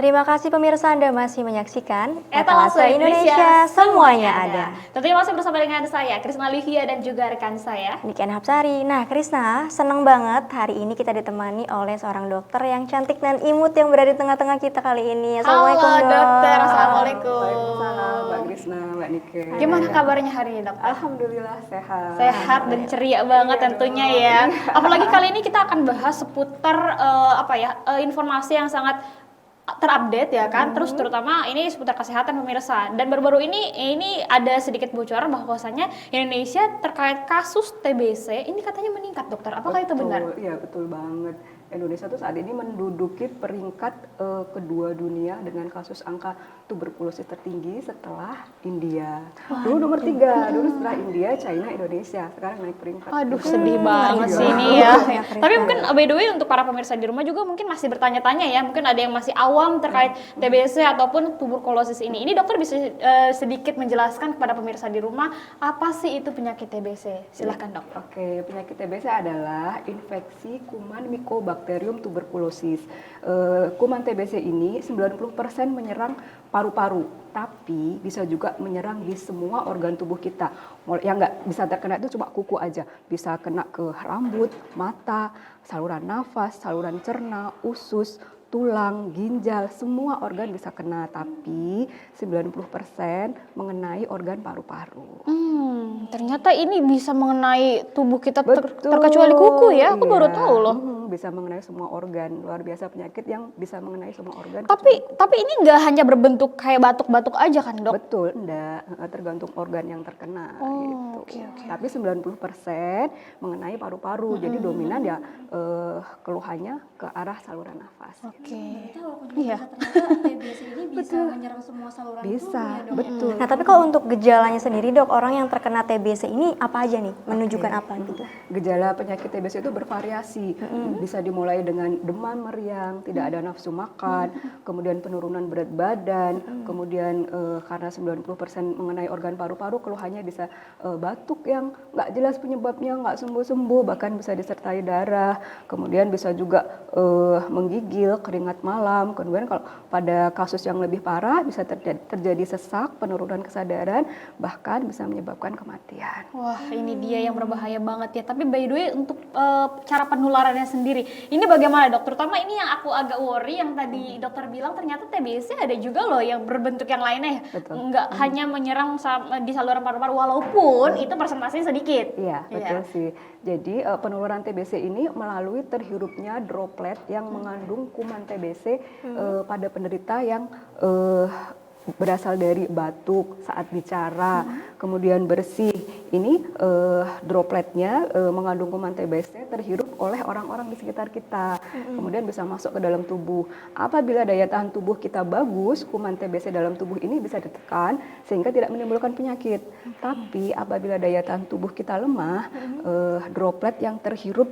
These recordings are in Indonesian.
Terima kasih pemirsa, Anda masih menyaksikan Etalase Indonesia semuanya ada. Tentunya masih bersama dengan saya, Krisna Livia, dan juga rekan saya, Niken Hapsari. Nah, Krisna, senang banget hari ini kita ditemani oleh seorang dokter yang cantik dan imut yang berada di tengah-tengah kita kali ini. Assalamualaikum, halo Dok. dokter, assalamualaikum. Waalaikumsalam, Mbak Krisna, Mbak Nike. Gimana kabarnya hari ini, dokter? Alhamdulillah sehat. Sehat dan ceria banget tentunya ya. Apalagi kali ini kita akan bahas seputar informasi yang sangat terupdate ya kan, terus terutama ini seputar kesehatan pemirsa. Dan baru-baru ini ada sedikit bocoran bahwasanya Indonesia terkait kasus TBC ini katanya meningkat, dokter. Apakah itu benar? Iya, betul banget. Indonesia tuh saat ini menduduki peringkat kedua dunia dengan kasus angka tuberkulosis tertinggi setelah India. Dulu nomor 3, dulu setelah India, China, Indonesia. Sekarang naik peringkat. Aduh, sedih banget sih ini ya. Tapi mungkin by the way untuk para pemirsa di rumah juga mungkin masih bertanya-tanya ya. Mungkin ada yang masih awam terkait TBC ataupun tuberkulosis ini. Ini dokter bisa sedikit menjelaskan kepada pemirsa di rumah apa sih itu penyakit TBC? Silahkan dok. Oke, penyakit TBC adalah infeksi kuman Mycobacterium tuberculosis. Kuman TBC ini 90% menyerang paru-paru, tapi bisa juga menyerang di semua organ tubuh kita. Yang nggak bisa terkena itu cuma kuku aja, bisa kena ke rambut, mata, saluran nafas, saluran cerna, usus, tulang, ginjal, semua organ bisa kena, tapi 90% mengenai organ paru-paru. Ternyata ini bisa mengenai tubuh kita Betul. terkecuali kuku ya. Aku baru Iya. tahu loh. Bisa mengenai semua organ. Luar biasa penyakit yang bisa mengenai semua organ. Tapi ini nggak hanya berbentuk kayak batuk-batuk aja kan dok? Betul, enggak. Tergantung organ yang terkena gitu. oke. Tapi 90% mengenai paru-paru. Jadi dominan ya keluhannya ke arah saluran nafas. Oke. Iya. Ternyata TBC ini bisa menyerang semua saluran Bisa, tubuh ya dok. betul. Nah, tapi kalau untuk gejalanya sendiri, Dok, orang yang terkena TBC ini apa aja nih? Menunjukkan apa gitu? Gejala penyakit TBC itu bervariasi. Bisa dimulai dengan demam meriang, tidak ada nafsu makan, kemudian penurunan berat badan, kemudian karena 90% mengenai organ paru-paru, keluhannya bisa batuk yang nggak jelas penyebabnya, nggak sembuh-sembuh, bahkan bisa disertai darah, kemudian bisa juga menggigil, keringat malam, kemudian kalau pada kasus yang lebih parah bisa terjadi sesak, penurunan kesadaran, bahkan bisa menyebabkan kematian. Wah, ini dia yang berbahaya banget ya. Tapi by the way untuk cara penularannya sendiri, ini bagaimana dok? Terutama ini yang aku agak worry yang tadi dokter bilang ternyata TBC ada juga loh yang berbentuk yang lainnya ya. Betul. Nggak hanya menyerang di saluran paru-paru walaupun itu persentasenya sedikit. Iya, betul sih. Jadi penularan TBC ini melalui terhirupnya droplet yang mengandung kuman TBC pada penderita yang berasal dari batuk saat bicara, kemudian bersih. Ini dropletnya mengandung kuman TBC terhirup oleh orang-orang di sekitar kita, kemudian bisa masuk ke dalam tubuh. Apabila daya tahan tubuh kita bagus, kuman TBC dalam tubuh ini bisa ditekan sehingga tidak menimbulkan penyakit. Tapi apabila daya tahan tubuh kita lemah, droplet yang terhirup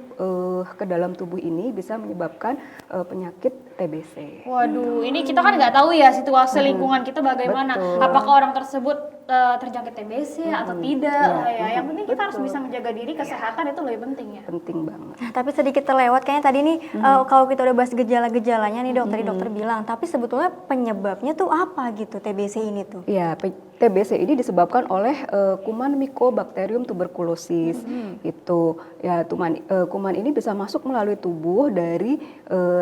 ke dalam tubuh ini bisa menyebabkan penyakit TBC. Waduh, ini kita kan nggak tahu ya situasi lingkungan kita bagaimana. Betul. Apakah orang tersebut terjangkit TBC atau tidak? Ya, yang penting kita harus bisa menjaga diri, kesehatan itu lebih penting ya. Penting banget. Tapi sedikit terlewat kayaknya tadi nih kalau kita udah bahas gejala-gejalanya nih dok, tadi dokter bilang, tapi sebetulnya penyebabnya tuh apa gitu TBC ini tuh? Iya, TBC ini disebabkan oleh kuman Mycobacterium tuberculosis. Itu ya kuman ini bisa masuk melalui tubuh dari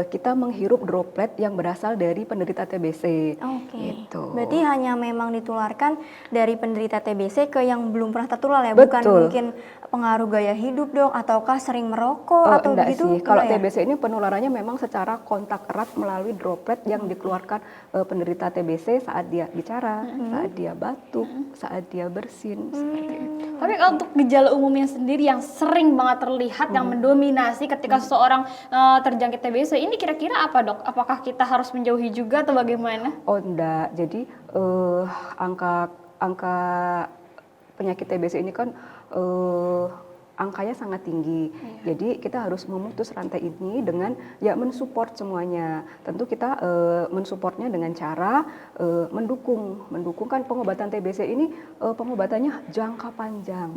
kita menghirup droplet yang berasal dari penderita TBC. Oke. Gitu. Berarti hanya memang ditularkan dari penderita TBC ke yang belum pernah tertular ya, Betul. bukan mungkin pengaruh gaya hidup dok, ataukah sering merokok atau enggak begitu? sih. Kalau enggak ya? TBC ini penularannya memang secara kontak erat melalui droplet yang dikeluarkan penderita TBC saat dia bicara, saat dia batuk, saat dia bersin, seperti itu. Tapi kalau untuk gejala umumnya sendiri yang sering banget terlihat yang mendominasi ketika seseorang terjangkit TBC, ini kira-kira apa dok? Apakah kita harus menjauhi juga atau bagaimana? Oh enggak, jadi angka penyakit TBC ini kan angkanya sangat tinggi. Jadi kita harus memutus rantai ini dengan ya mensupport semuanya. Tentu kita mensupportnya dengan cara mendukung kan pengobatan TBC ini pengobatannya jangka panjang,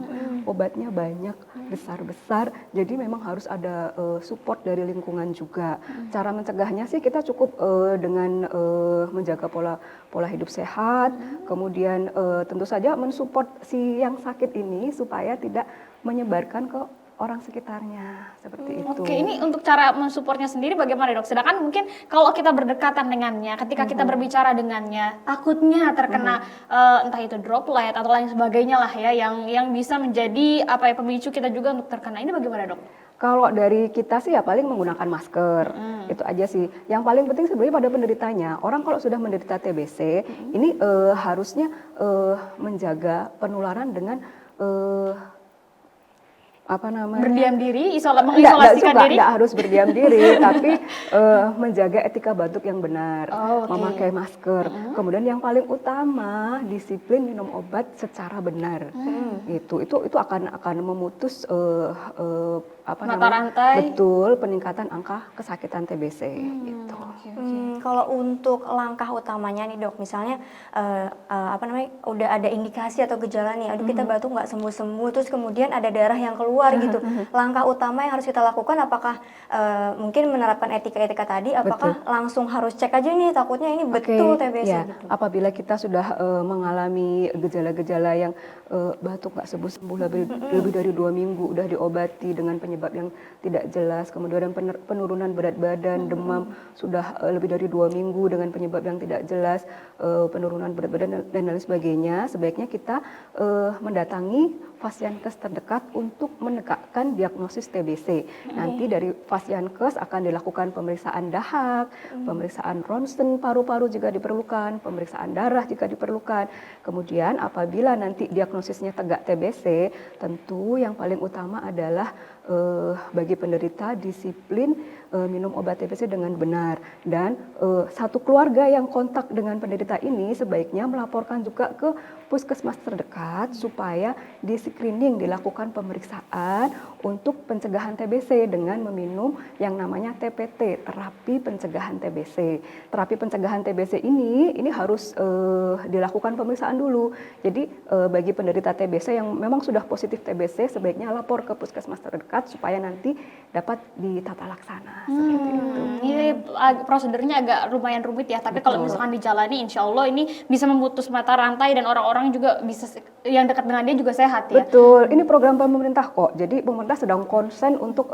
obatnya banyak, besar-besar. Jadi memang harus ada support dari lingkungan juga. Cara mencegahnya sih kita cukup dengan menjaga pola hidup sehat, kemudian tentu saja mensupport si yang sakit ini supaya tidak menyebarkan ke orang sekitarnya seperti itu. Oke, ini untuk cara mensupportnya sendiri bagaimana dok? Sedangkan mungkin kalau kita berdekatan dengannya, ketika kita berbicara dengannya, takutnya terkena entah itu droplet atau lain sebagainya lah ya, yang bisa menjadi apa ya pemicu kita juga untuk terkena. Ini bagaimana dok? Kalau dari kita sih ya paling menggunakan masker, itu aja sih. Yang paling penting sebenarnya pada penderitanya, orang kalau sudah menderita TBC, ini harusnya menjaga penularan dengan apa namanya? Berdiam diri, mengisolasikan diri? Enggak harus berdiam diri, tapi menjaga etika batuk yang benar, memakai masker. Kemudian yang paling utama disiplin minum obat secara benar. Itu akan memutus mata rantai. Betul, peningkatan angka kesakitan TBC gitu. Kalau untuk langkah utamanya nih dok, misalnya udah ada indikasi atau gejala nih, aduh kita batuk nggak sembuh-sembuh, terus kemudian ada darah yang keluar gitu. Langkah utama yang harus kita lakukan apakah mungkin menerapkan etika-etika tadi, apakah langsung harus cek aja nih takutnya ini betul TBC ya. gitu. Apabila kita sudah mengalami gejala-gejala yang batuk nggak sembuh-sembuh lebih dari 2 minggu, udah diobati dengan penyebab yang tidak jelas, kemudian penurunan berat badan, demam sudah lebih dari 2 minggu dengan penyebab yang tidak jelas, penurunan berat badan dan lain sebagainya, sebaiknya kita mendatangi Fasiankes terdekat untuk menegakkan diagnosis TBC. Nanti dari Fasiankes akan dilakukan pemeriksaan dahak, pemeriksaan ronsen paru-paru jika diperlukan, pemeriksaan darah jika diperlukan. Kemudian apabila nanti diagnosisnya tegak TBC, tentu yang paling utama adalah bagi penderita disiplin minum obat TBC dengan benar, dan satu keluarga yang kontak dengan penderita ini sebaiknya melaporkan juga ke puskesmas terdekat supaya di screening, dilakukan pemeriksaan untuk pencegahan TBC dengan meminum yang namanya TPT, terapi pencegahan TBC. Terapi pencegahan TBC ini harus dilakukan pemeriksaan dulu. Jadi bagi penderita TBC yang memang sudah positif TBC sebaiknya lapor ke puskesmas terdekat supaya nanti dapat ditata laksana. Seperti itu. Ini prosedurnya agak lumayan rumit ya, tapi kalau misalkan dijalani insya Allah ini bisa memutus mata rantai dan orang-orang juga bisa yang dekat dengan dia juga sehat ya. Betul, ini program pemerintah kok. Jadi pemerintah sedang konsen untuk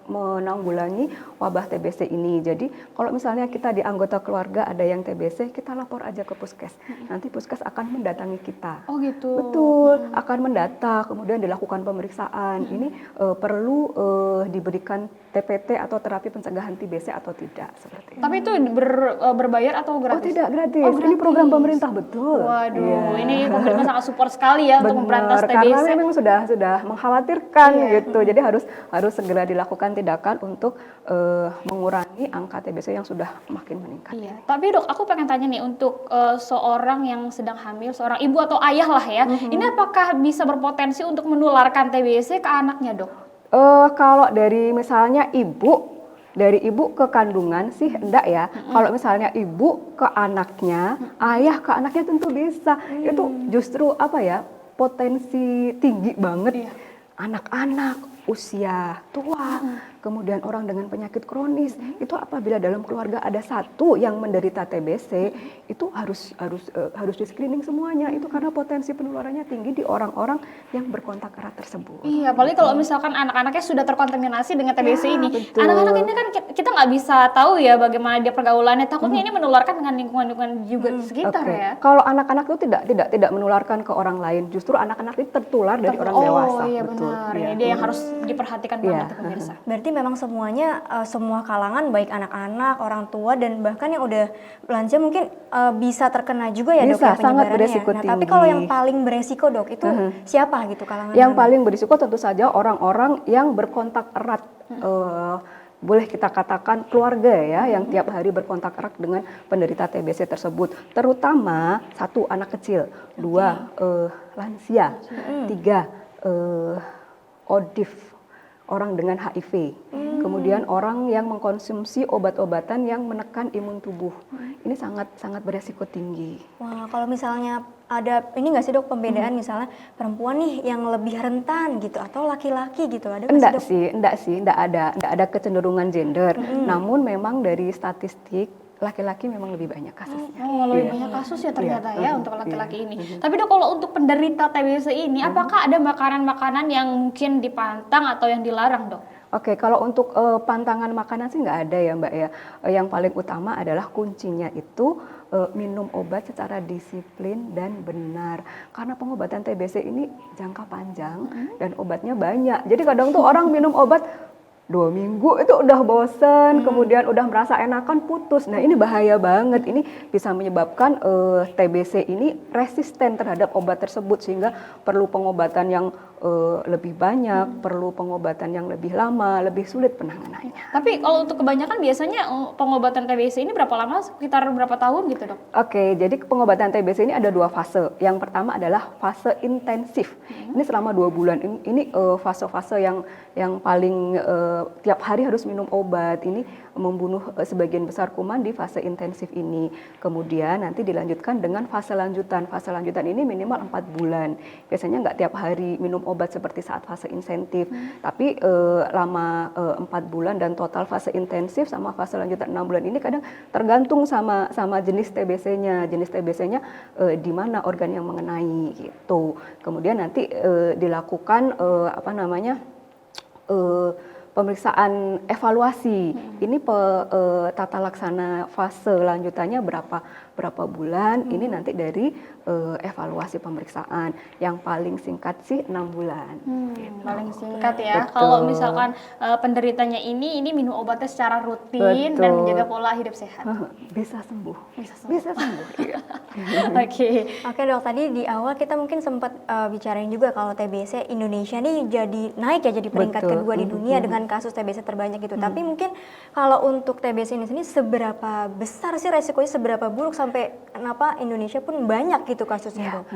menanggulangi wabah TBC ini. Jadi kalau misalnya kita di anggota keluarga ada yang TBC, kita lapor aja ke puskes. Nanti puskes akan mendatangi kita. Oh gitu. Betul, akan mendata, kemudian dilakukan pemeriksaan. Ini perlu diberikan TPT atau terapi pencegahan TBC atau tidak, seperti itu. Tapi itu berbayar atau gratis? Oh tidak, gratis. Oh, gratis. Ini program pemerintah, betul. Waduh, ini pemerintah sangat support sekali ya untuk memberantas TBC. Karena memang sudah mengkhawatirkan gitu. Jadi harus segera dilakukan tindakan untuk mengurangi angka TBC yang sudah makin meningkat. Iya. Tapi dok, aku pengen tanya nih untuk seorang yang sedang hamil, seorang ibu atau ayah lah ya, ini apakah bisa berpotensi untuk menularkan TBC ke anaknya dok? Kalau dari misalnya dari ibu ke kandungan sih enggak ya. Kalau misalnya ibu ke anaknya, ayah ke anaknya tentu bisa. Itu justru potensi tinggi banget. Anak-anak, usia tua, kemudian orang dengan penyakit kronis, itu apabila dalam keluarga ada satu yang menderita TBC, itu harus di screening semuanya. Itu karena potensi penularannya tinggi di orang-orang yang berkontak erat tersebut. Iya, apalagi kalau misalkan anak-anaknya sudah terkontaminasi dengan TBC ini. Betul. Anak-anak ini kan kita nggak bisa tahu ya bagaimana dia pergaulannya. Takutnya ini menularkan dengan lingkungan juga sekitar ya. Kalau anak-anak itu tidak menularkan ke orang lain, justru anak-anak itu tertular dari orang dewasa. Oh iya betul. benar. Iya. Ini dia yang harus diperhatikan banget ya, pemirsa. Berarti memang semuanya, semua kalangan baik anak-anak, orang tua dan bahkan yang udah lanjut mungkin bisa terkena juga ya dok Bisa, ya sangat penyebarannya. beresiko Nah, tapi tinggi. kalau yang paling beresiko dok itu siapa gitu kalangan? Yang mana? paling berisiko tentu saja orang-orang yang berkontak erat. Boleh kita katakan keluarga ya, yang tiap hari berkontak erat dengan penderita TBC tersebut. Terutama 1 anak kecil, 2 lansia, 3 ODIF, orang dengan HIV. Kemudian orang yang mengkonsumsi obat-obatan yang menekan imun tubuh. Ini sangat beresiko tinggi. Wah, kalau misalnya ada ini nggak sih dok pembedaan misalnya perempuan nih yang lebih rentan gitu atau laki-laki gitu ada nggak sih dok? Enggak ada kecenderungan gender. Namun memang dari statistik laki-laki memang lebih banyak kasusnya. Oh, lebih banyak kasus ya ternyata ya untuk laki-laki ini. Tapi dok, kalau untuk penderita TBC ini, apakah ada makanan-makanan yang mungkin dipantang atau yang dilarang dok? Oke, kalau untuk pantangan makanan sih nggak ada ya Mbak ya. Yang paling utama adalah kuncinya itu minum obat secara disiplin dan benar. Karena pengobatan TBC ini jangka panjang dan obatnya banyak. Jadi kadang tuh orang minum obat 2 minggu itu udah bosen, kemudian udah merasa enakan putus. Nah ini bahaya banget, ini bisa menyebabkan TBC ini resisten terhadap obat tersebut sehingga perlu pengobatan yang lebih banyak, perlu pengobatan yang lebih lama, lebih sulit penanganannya. Tapi kalau untuk kebanyakan biasanya pengobatan TBC ini berapa lama? Sekitar berapa tahun gitu dok? Oke, jadi pengobatan TBC ini ada 2 fase. Yang pertama adalah fase intensif. Ini selama 2 bulan. Ini fase-fase yang paling tiap hari harus minum obat. Ini membunuh sebagian besar kuman di fase intensif ini. Kemudian nanti dilanjutkan dengan fase lanjutan. Fase lanjutan ini minimal 4 bulan. Biasanya nggak tiap hari minum obat seperti saat fase insentif, tapi lama 4 bulan dan total fase intensif sama fase lanjutan 6 bulan ini kadang tergantung sama jenis TBC-nya. Jenis TBC-nya di mana organ yang mengenai gitu. Kemudian nanti dilakukan pemeriksaan evaluasi. Ini tata laksana fase lanjutannya berapa bulan. Ini nanti dari evaluasi pemeriksaan. Yang paling singkat sih 6 bulan. Gitu. Paling singkat ya. Betul. Kalau misalkan penderitanya ini minum obatnya secara rutin dan menjaga pola hidup sehat. Bisa sembuh. Bisa sembuh. Iya. Oke. Oke dok, tadi di awal kita mungkin sempat bicarain juga kalau TBC Indonesia nih jadi naik ya jadi peringkat Betul. kedua di dunia dengan kasus TBC terbanyak gitu. Tapi mungkin kalau untuk TBC ini sendiri seberapa besar sih resikonya, seberapa buruk sampai kenapa Indonesia pun banyak gitu kasusnya dok?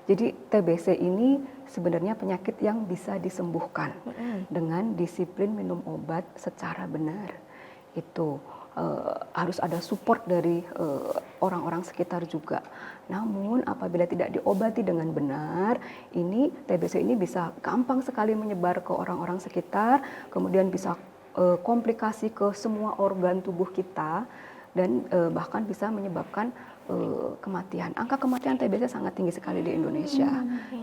Jadi TBC ini sebenarnya penyakit yang bisa disembuhkan dengan disiplin minum obat secara benar. Itu harus ada support dari orang-orang sekitar juga. Namun apabila tidak diobati dengan benar, ini TBC ini bisa gampang sekali menyebar ke orang-orang sekitar, kemudian bisa komplikasi ke semua organ tubuh kita dan bahkan bisa menyebabkan kematian. Angka kematian TBC sangat tinggi sekali di Indonesia.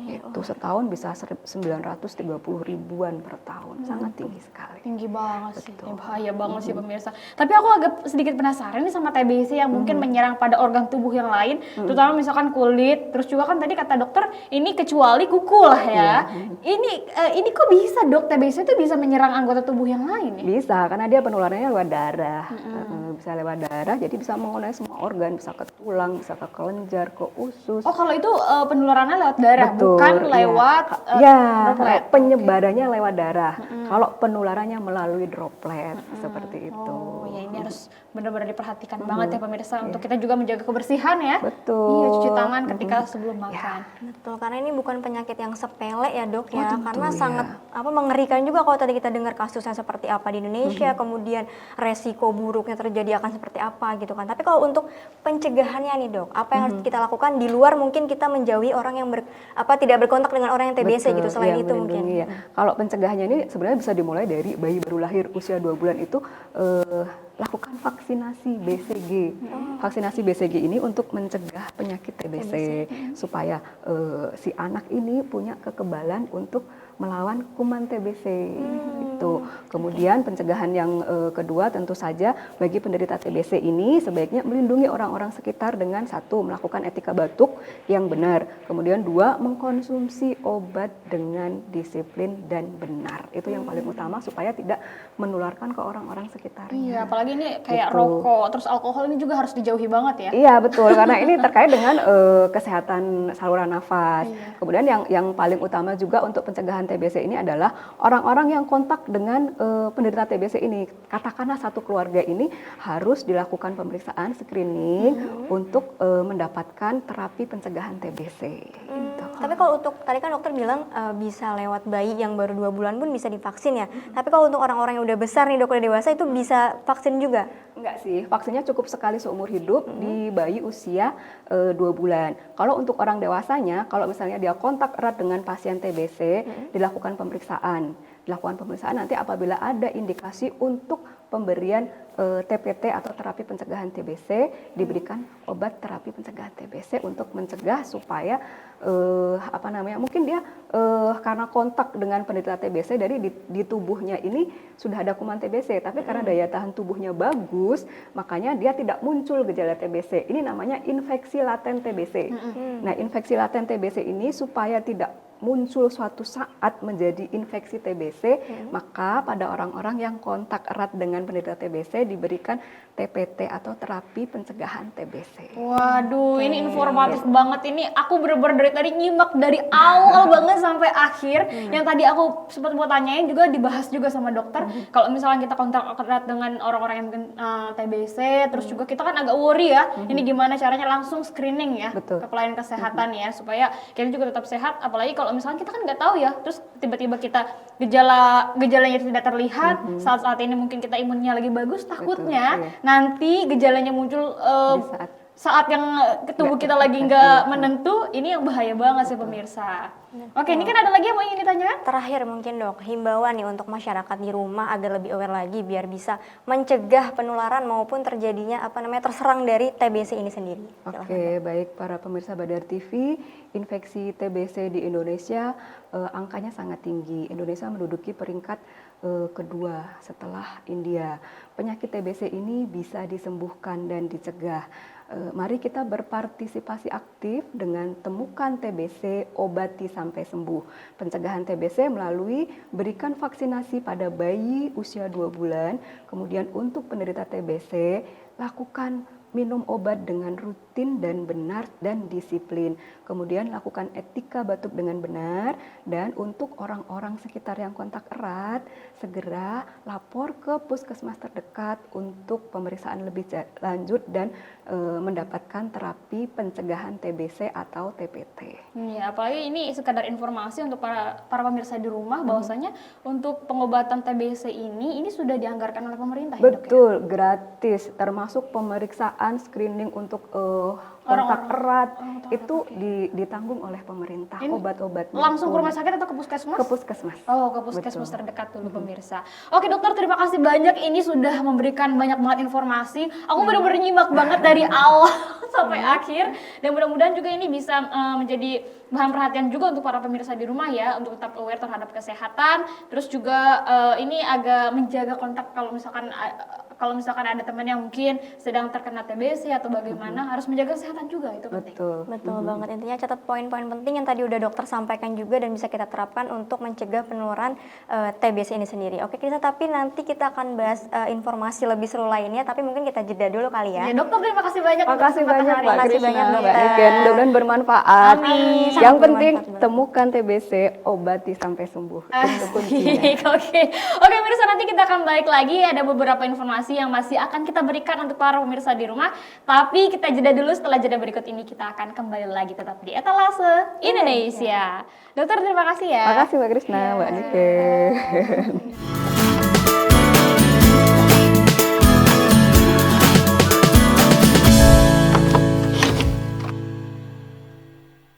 Itu setahun bisa 930 ribuan per tahun. Sangat tinggi sekali. Tinggi banget sih, Betul. bahaya banget sih pemirsa. Tapi aku agak sedikit penasaran nih sama TBC yang mungkin menyerang pada organ tubuh yang lain, terutama misalkan kulit. Terus juga kan tadi kata dokter ini kecuali kuku lah ya. Ini kok bisa dok TBC itu bisa menyerang anggota tubuh yang lain ya? Bisa, karena dia penularannya lewat darah. Bisa lewat darah, jadi bisa mengenai semua organ, bisa ke tulang, bisa ke kelenjar, ke usus. Oh kalau itu penularannya lewat darah, Betul, bukan iya. lewat droplet? Penyebarannya lewat darah. Kalau penularannya melalui droplet, seperti itu. Oh ya ini harus benar-benar diperhatikan banget ya pemirsa untuk kita juga menjaga kebersihan ya. Betul. Iya, cuci tangan ketika sebelum makan. Betul, karena ini bukan penyakit yang sepele ya dok ya, tentu, karena ya. sangat mengerikan juga kalau tadi kita dengar kasusnya seperti apa di Indonesia, kemudian resiko buruknya terjadi akan seperti apa gitu kan. Tapi kalau untuk pencegahannya nih dok, apa yang harus kita lakukan di luar mungkin kita menjauhi orang yang tidak berkontak dengan orang yang TBC gitu, selain iya, itu mungkin. melindungi ya. Kalau pencegahannya ini sebenarnya bisa dimulai dari bayi baru lahir usia 2 bulan itu lakukan vaksinasi BCG. Vaksinasi BCG ini untuk mencegah penyakit TBC supaya si anak ini punya kekebalan untuk melawan kuman TBC. Itu. Kemudian pencegahan yang kedua tentu saja bagi penderita TBC ini sebaiknya melindungi orang-orang sekitar dengan 1, melakukan etika batuk yang benar. Kemudian 2, mengkonsumsi obat dengan disiplin dan benar. Itu yang paling utama supaya tidak menularkan ke orang-orang sekitarnya. Iya, apalagi ini kayak Betul. rokok, terus alkohol ini juga harus dijauhi banget ya. Iya betul, karena ini terkait dengan kesehatan saluran nafas. Kemudian yang paling utama juga untuk pencegahan TBC ini adalah orang-orang yang kontak dengan penderita TBC ini. Katakanlah satu keluarga ini harus dilakukan pemeriksaan screening untuk mendapatkan terapi pencegahan TBC. Gitu. Tapi kalau untuk tadi kan dokter bilang bisa lewat bayi yang baru 2 bulan pun bisa divaksin ya. Tapi kalau untuk orang-orang yang udah besar nih dok, udah dewasa itu bisa vaksin juga? Enggak sih, vaksinnya cukup sekali seumur hidup di bayi usia 2 bulan. Kalau untuk orang dewasanya, kalau misalnya dia kontak erat dengan pasien TBC, dilakukan pemeriksaan. Dilakukan pemeriksaan nanti apabila ada indikasi untuk pemberian TPT atau terapi pencegahan TBC, diberikan obat terapi pencegahan TBC untuk mencegah supaya mungkin dia karena kontak dengan penderita TBC dari di tubuhnya ini sudah ada kuman TBC, tapi karena daya tahan tubuhnya bagus, makanya dia tidak muncul gejala TBC. Ini namanya infeksi laten TBC. Nah, infeksi laten TBC ini supaya tidak muncul suatu saat menjadi infeksi TBC, maka pada orang-orang yang kontak erat dengan penderita TBC diberikan TPT atau terapi pencegahan TBC. Waduh, ini informatif banget. Ini aku bener-bener dari tadi nyimak dari awal banget sampai akhir. Yang tadi aku sempat mau tanyain juga dibahas juga sama dokter. Kalau misalnya kita kontak erat dengan orang-orang yang TBC, terus juga kita kan agak worry ya. Ini gimana caranya langsung screening ya. Betul. Ke pelayanan kesehatan ya, supaya kita juga tetap sehat. Apalagi kalau misalnya kita kan nggak tahu ya, terus tiba-tiba kita gejalanya tidak terlihat, saat-saat ini mungkin kita imunnya lagi bagus, takutnya Betul, iya. nanti gejalanya muncul Di saat yang tubuh kita lagi nggak menentu, ini yang bahaya banget sih pemirsa. Oke, ini kan ada lagi yang mau ingin ditanyakan? Terakhir mungkin dok, himbauan nih untuk masyarakat di rumah agar lebih aware lagi biar bisa mencegah penularan maupun terjadinya terserang dari TBC ini sendiri. Oke, baik para pemirsa Badar TV, infeksi TBC di Indonesia angkanya sangat tinggi. Indonesia menduduki peringkat kedua setelah India. Penyakit TBC ini bisa disembuhkan dan dicegah. Mari kita berpartisipasi aktif dengan temukan TBC, obati sampai sembuh. Pencegahan TBC melalui berikan vaksinasi pada bayi usia 2 bulan, kemudian untuk penderita TBC, lakukan minum obat dengan rutin dan benar dan disiplin. Kemudian lakukan etika batuk dengan benar, dan untuk orang-orang sekitar yang kontak erat, segera lapor ke puskesmas terdekat untuk pemeriksaan lebih lanjut dan mendapatkan terapi pencegahan TBC atau TPT. Ya, apalagi ini sekadar informasi untuk para pemirsa di rumah bahwasanya untuk pengobatan TBC ini sudah dianggarkan oleh pemerintah ya, Dok, ya? Betul, gratis, termasuk pemeriksaan screening untuk kontak erat itu ditanggung oleh pemerintah. Obat-obatnya langsung ke rumah sakit atau ke puskesmas? Ke puskesmas. Oh, ke puskesmas terdekat dulu pemirsa. Oke dokter, terima kasih banyak, ini sudah memberikan banyak banget informasi. Aku benar-benar nyimak banget dari awal sampai akhir, dan mudah-mudahan juga ini bisa menjadi bahan perhatian juga untuk para pemirsa di rumah ya, untuk tetap aware terhadap kesehatan. Terus juga ini agak menjaga kontak kalau misalkan ada teman yang mungkin sedang terkena TBC atau bagaimana, harus menjaga kesehatan juga, itu penting. Betul banget, intinya catat poin-poin penting yang tadi udah dokter sampaikan juga dan bisa kita terapkan untuk mencegah penularan TBC ini sendiri. Oke Krista, tapi nanti kita akan bahas informasi lebih seru lainnya, tapi mungkin kita jeda dulu kali ya. Ya dokter, terima kasih banyak. Terima kasih banyak Mbak Krishna, dokter. Mbak Niken. Mudah-mudahan bermanfaat. Amin. Yang Sangat penting bermanfaat, temukan TBC, obati sampai sembuh. Itu kuncinya. Oke pemirsa, nanti kita akan balik lagi, ada beberapa informasi yang masih akan kita berikan untuk para pemirsa di rumah. Tapi kita jeda dulu, setelah jeda berikut ini kita akan kembali lagi tetap di Etalase Indonesia. Dokter, terima kasih ya. Terima kasih Mbak Krishna, Mbak Niken.